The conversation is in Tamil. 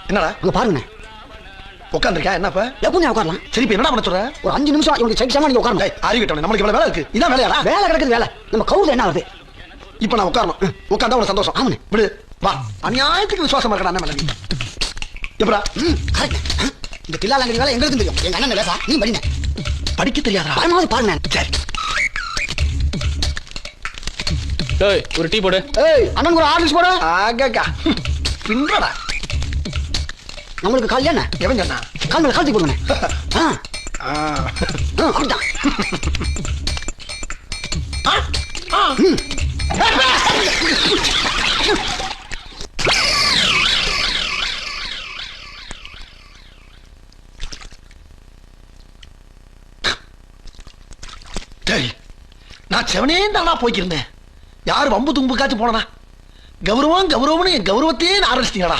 என்னடா அங்க பாருங்க. உட்காந்துருக்கா என்னப்ப எப்பவும் உட்காரலாம். சரி இப்ப என்ன பண்ண சொல்ற? ஒரு 5 நிமிஷம் இவங்க சைக்கிள் நீங்க உட்காரணும். அறிவிட்டவனே நம்மளுக்கு இவ்வளவு வேலை இருக்கு. இதான் வேலையாடா? வேலை கிடக்குது வேலை. நம்ம கவுர்ல என்ன வருது? இப்ப நான் உட்காரணும். உட்கார்ந்தா உனக்கு சந்தோஷம். ஆமாண்ணே. விடு வா. அநியாயத்துக்கு விசுவாசமா இருக்கடா அண்ணன் மேல நீ. எப்படா? கரெக்ட். இந்த தில்லாலங்கடி வேலை எங்களுக்கும் தெரியும். எங்க அண்ணன் வேசா நீ படிங்க. படிக்க தெரியாதா? பரமாவது பாருங்க. சரி. டேய் ஒரு டீ போடு. ஏய் அண்ணனுக்கு ஒரு ஆர்டர்ஸ் போடு. ஆகா. பின்றடா. நம்மளுக்கு கால் என்ன? எவன் சொன்னா? கால் மேல கால் தூக்கி போடுங்க. அப்படிதான். சரி நான் செவனே தானா போய்க்கிருந்தேன். யாரு வம்பு தும்புக்காச்சும் போனா கௌரவம் கௌரவம்னு என் கௌரவத்தையே ஆரம்பிச்சிட்டீங்களா?